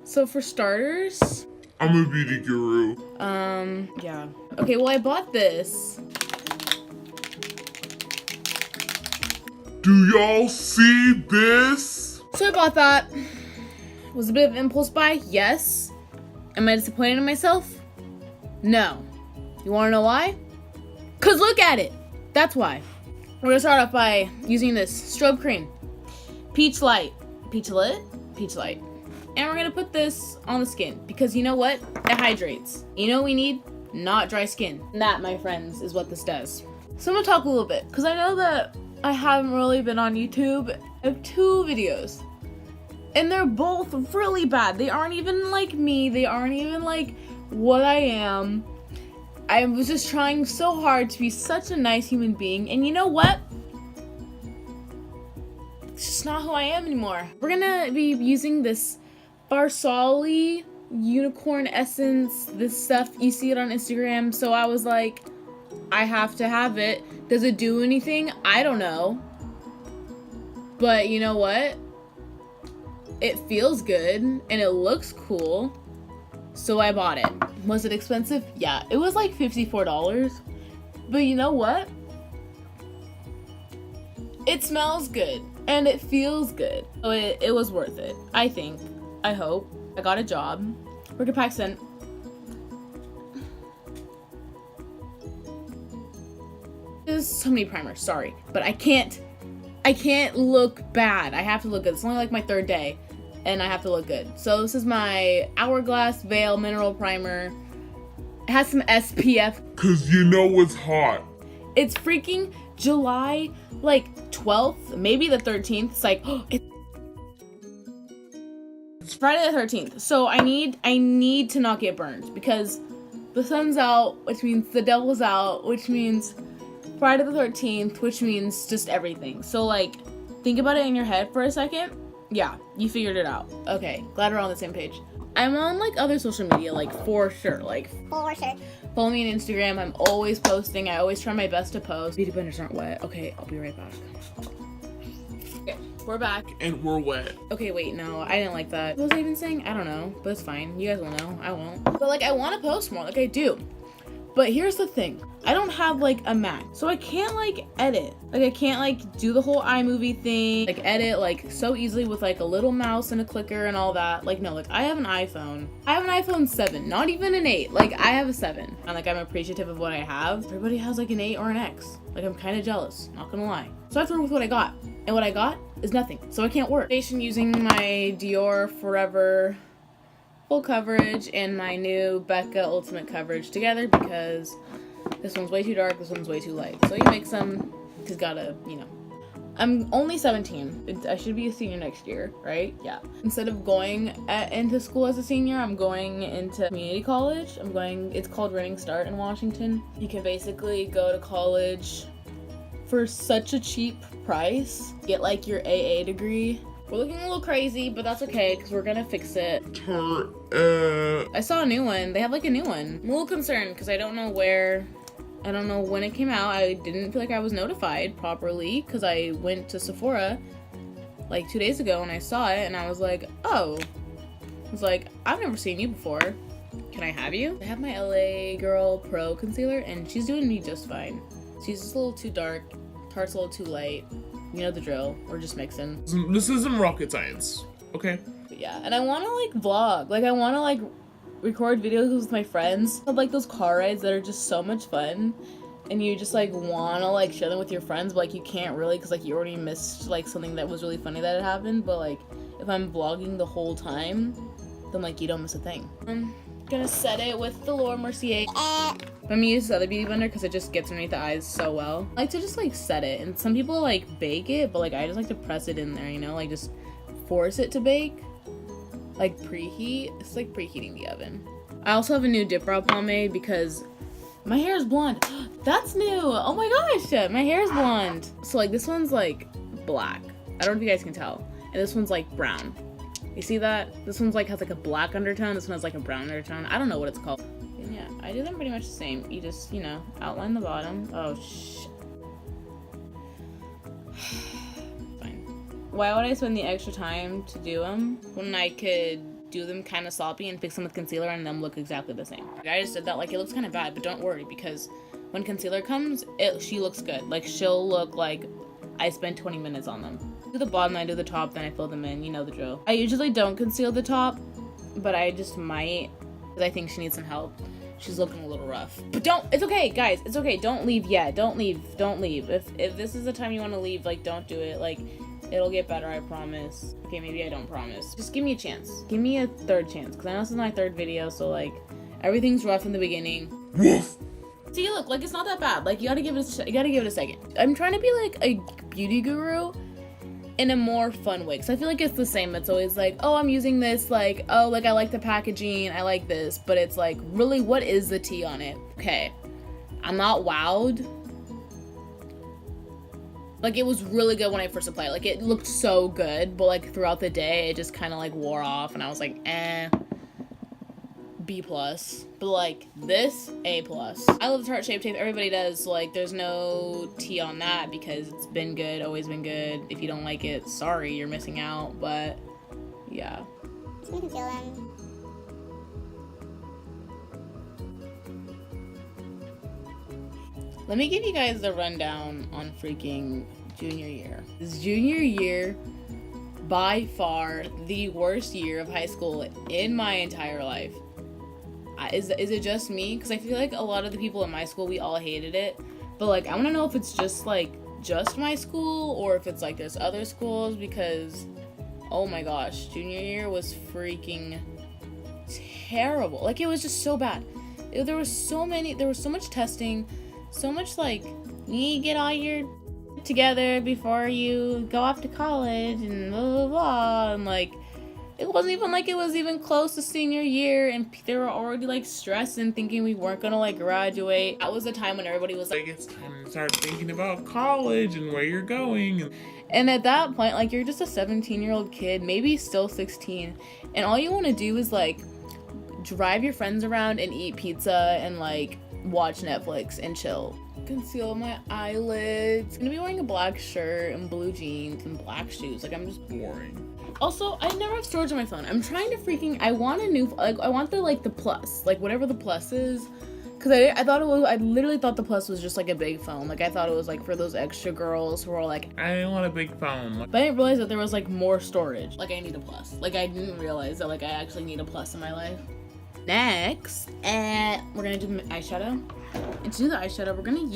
So for starters, I'm a beauty guru. yeah. Okay, well I bought this. Do y'all see this? So I bought that. Was a bit of impulse buy, yes. Am I disappointed in myself? No. You wanna know why? Cause look at it. That's why. We're gonna start off by using this Strobe Cream. Peach Light. Peach Lit? Peach Light. And we're gonna put this on the skin because you know what? It hydrates. You know what we need? Not dry skin. And that, my friends, is what this does. So I'm gonna talk a little bit because I know that I haven't really been on YouTube. I have 2 videos. And they're both really bad. They aren't even like me. They aren't even like what I am. I was just trying so hard to be such a nice human being. And you know what? It's just not who I am anymore. We're gonna be using this Farsali unicorn essence. This stuff, you see it on Instagram. So I was like, I have to have it. Does it do anything? I don't know. But you know what? It feels good and it looks cool. So I bought it. Was it expensive? Yeah, it was like $54. But you know what? It smells good and it feels good. So it was worth it. I think. I hope. I got a job. Work at Paxton. There's so many primers, sorry. But I can't look bad. I have to look good. It's only like my 3rd day. And I have to look good. So this is my Hourglass Veil Mineral Primer. It has some SPF. Cause you know it's hot. It's freaking July, like 12th, maybe the 13th. It's like, it's Friday the 13th. So I need to not get burned because the sun's out, which means the devil's out, which means Friday the 13th, which means just everything. So like, think about it in your head for a second. Yeah, you figured it out. Okay, glad we're on the same page. I'm on like other social media, like for sure. Follow me on Instagram. I'm always posting. I always try my best to post. Beauty blenders aren't wet. Okay, I'll be right back. Okay, we're back. And we're wet. Okay, wait, no, I didn't like that. What was I even saying? I don't know, but it's fine. You guys will know. I won't. But like, I want to post more, like I do. But here's the thing. I don't have like a Mac, so I can't like edit. Like I can't like do the whole iMovie thing, like edit like so easily with like a little mouse and a clicker and all that. Like no, like I have an iPhone. I have an iPhone 7, not even an 8. Like I have a 7. And like I'm appreciative of what I have. Everybody has like an 8 or an X. Like I'm kind of jealous, not gonna lie. So I have to work with what I got. And what I got is nothing. So I can't work. Station using my Dior Forever full coverage and my new Becca ultimate coverage together because this one's way too dark, this one's way too light. So you mix them, just gotta, you know. I'm only 17. I should be a senior next year, right? Yeah. Instead of going into school as a senior, I'm going into community college. It's called Running Start in Washington. You can basically go to college for such a cheap price, get like your AA degree. We're looking a little crazy, but that's okay, because we're gonna fix it. I saw a new one. They have like a new one. I'm a little concerned, because I don't know when it came out. I didn't feel like I was notified properly, because I went to Sephora like 2 days ago, and I saw it, and I was like, oh. I was like, I've never seen you before. Can I have you? I have my LA Girl Pro Concealer, and she's doing me just fine. She's just a little too dark. Tarte's a little too light. You know the drill. We're just mixing. This isn't rocket science, okay? But yeah, and I want to like vlog. Like I want to like record videos with my friends of like those car rides that are just so much fun. And you just like want to like share them with your friends, but like you can't really because like you already missed like something that was really funny that had happened. But like if I'm vlogging the whole time, then like you don't miss a thing. I'm gonna set it with the Mercier. I'm gonna use the other beauty blender because it just gets underneath the eyes so well. I like to just like set it, and some people like bake it, but like I just like to press it in there, you know, like just force it to bake. Like preheat, it's like preheating the oven. I also have a new Dipbrow pomade because my hair is blonde. That's new. Oh my gosh, my hair is blonde. So like this one's like black. I don't know if you guys can tell. And this one's like brown. You see that? This one's like has like a black undertone. This one has like a brown undertone. I don't know what it's called. And yeah, I do them pretty much the same. You just, you know, outline the bottom. Oh Fine. Why would I spend the extra time to do them when I could do them kind of sloppy and fix them with concealer and them look exactly the same. I just did that. Like, it looks kind of bad, but don't worry, because when concealer comes, she looks good. Like, she'll look like I spent 20 minutes on them. Do the bottom, then I do the top, then I fill them in. You know the drill. I usually don't conceal the top, but I just might, because I think she needs some help. She's looking a little rough. But it's okay, guys. It's okay. Don't leave yet. Don't leave. If this is the time you want to leave, like, don't do it. Like, it'll get better, I promise. Okay, maybe I don't promise. Just give me a chance. Give me a third chance, because I know this is my third video, so, like, everything's rough in the beginning. Woof. See, look, like, it's not that bad. Like, you gotta give it a second. I'm trying to be, like, a beauty guru in a more fun way, because I feel like it's the same. It's always like, oh, I'm using this, like, oh, like, I like the packaging, I like this, but it's like, really, what is the tea on it? Okay, I'm not wowed. Like, it was really good when I first applied. Like, it looked so good, but, like, throughout the day, it just kind of, like, wore off, and I was like, B+. But, like, this, A+. I love the Tarte Shape Tape. Everybody does. So, like, there's no tea on that because it's been good, always been good. If you don't like it, sorry, you're missing out. But, yeah. Just gonna conceal them. Let me give you guys the rundown on freaking junior year. This junior year, by far, the worst year of high school in my entire life. Is it just me? Because I feel like a lot of the people in my school, we all hated it. But, like, I want to know if it's just, like, just my school or if it's, like, there's other schools, because, oh my gosh, junior year was freaking terrible. Like, it was just so bad. There was so much testing, so much, like, you need to get all your together before you go off to college and blah, blah, blah, and, like, it wasn't even like it was even close to senior year, and they were already, like, stressing, thinking we weren't gonna, like, graduate. That was the time when everybody was like, It's time to start thinking about college and where you're going. and at that point, like, you're just a 17-year-old kid, maybe still 16, and all you want to do is, like, drive your friends around and eat pizza and, like, watch Netflix and chill. Conceal my eyelids. I'm gonna be wearing a black shirt and blue jeans and black shoes. Like, I'm just boring. Also, I never have storage on my phone. I'm trying to I want a new, like, I want the plus, like, whatever the plus is, because I literally thought the plus was just, like, a big phone. Like, I thought it was, like, for those extra girls who are, like, I want a big phone. but I didn't realize that there was, like, more storage. Like, I need a plus. Like, I didn't realize that, like, I actually need a plus in my life. Next, we're gonna do the eyeshadow. And to do the eyeshadow, we're gonna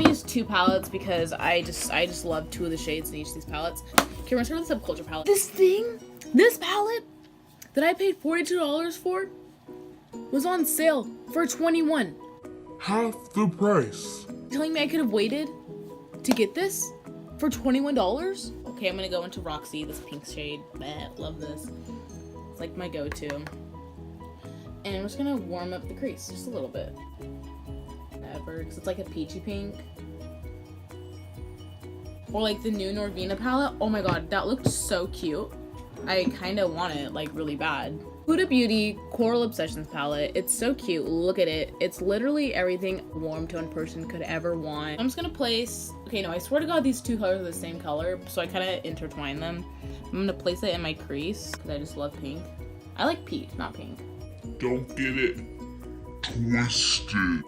use two palettes because I just love two of the shades in each of these palettes. Okay, we're gonna start with the Subculture palette. This palette that I paid $42 for was on sale for $21. Half the price. Telling me I could have waited to get this for $21? Okay, I'm gonna go into Roxy, this pink shade. Love this. It's like my go-to. And I'm just gonna warm up the crease just a little bit. Because it's like a peachy pink. Or like the new Norvina palette. Oh my god, that looked so cute. I kind of want it, like, really bad. Huda Beauty Coral Obsessions palette. It's so cute. Look at it. It's literally everything a warm tone person could ever want. I'm just gonna place... Okay, no, I swear to god these two colors are the same color, so I kind of intertwine them. I'm gonna place it in my crease, because I just love pink. I like peach, not pink. Don't get it twisted.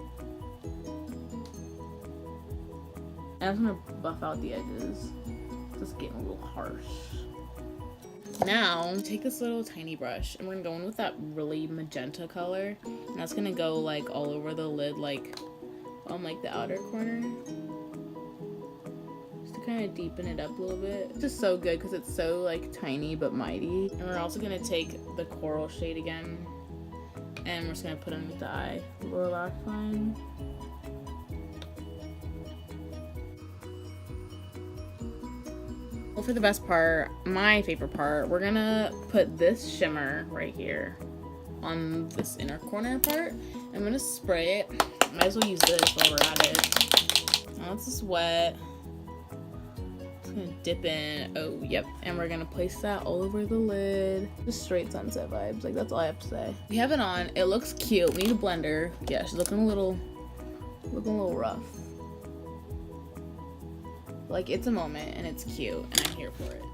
And I'm gonna buff out the edges. It's getting a little harsh. Now, take this little tiny brush, and we're gonna go in with that really magenta color. And that's gonna go, like, all over the lid, like, on, like, the outer corner. Just to kind of deepen it up a little bit. It's just so good, because it's so, like, tiny but mighty. And we're also gonna take the coral shade again, and we're just gonna put it underneath the eye. Lower lash line. Well, for the best part, my favorite part, we're gonna put this shimmer right here on this inner corner part. I'm gonna spray it. Might as well use this while we're at it. Now it's just wet. Just gonna dip in. Oh, yep. And we're gonna place that all over the lid. Just straight sunset vibes. Like, that's all I have to say. We have it on. It looks cute. We need a blender. Yeah, she's looking a little rough. Like, it's a moment and it's cute and I'm here for it.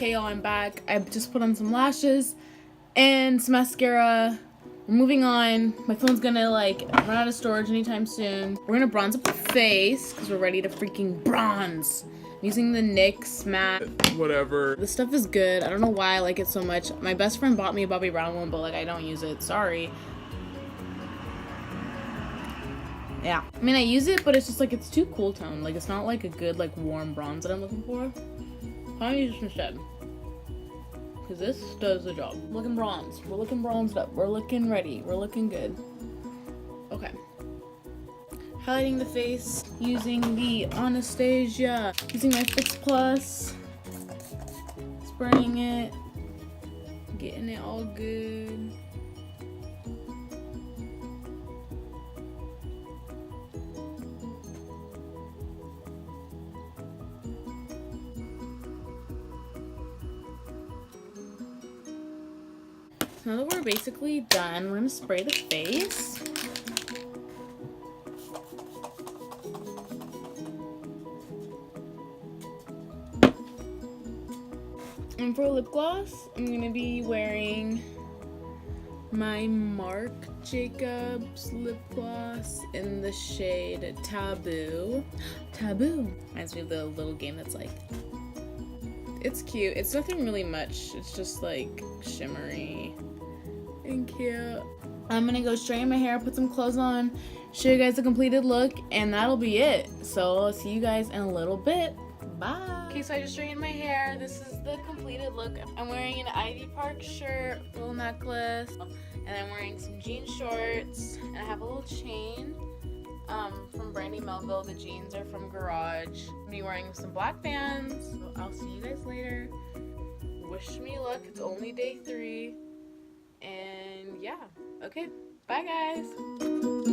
Okay, y'all, I'm back. I just put on some lashes and some mascara. We're moving on. My phone's gonna like run out of storage anytime soon. We're gonna bronze up the face because we're ready to freaking bronze. I'm using the NYX matte. Whatever. This stuff is good. I don't know why I like it so much. My best friend bought me a Bobbi Brown one, but like I don't use it. Sorry. Yeah. I mean, I use it, but it's just like it's too cool tone. Like it's not like a good like warm bronze that I'm looking for. I'll use this instead. Because this does the job. Looking bronzed. We're looking bronzed up. We're looking ready. We're looking good. Okay. Highlighting the face using the Anastasia. Using my Fix Plus. Spraying it. Getting it all good. Now that we're basically done, we're gonna spray the face. And for lip gloss, I'm gonna be wearing my Marc Jacobs lip gloss in the shade Taboo. Taboo. Reminds me of the little game that's like, it's cute. It's nothing really much. It's just like shimmery and cute. I'm gonna go straighten my hair, put some clothes on, show you guys the completed look, and that'll be it. So I'll see you guys in a little bit. Bye. Okay, so I just straightened my hair. This is the completed look. I'm wearing an Ivy Park shirt, full necklace, and I'm wearing some jean shorts, and I have a little chain from Brandy Melville. The jeans are from Garage. I'm gonna be wearing some black bands. So I'll see you guys later. Wish me luck. It's only day 3. And yeah, okay, bye guys.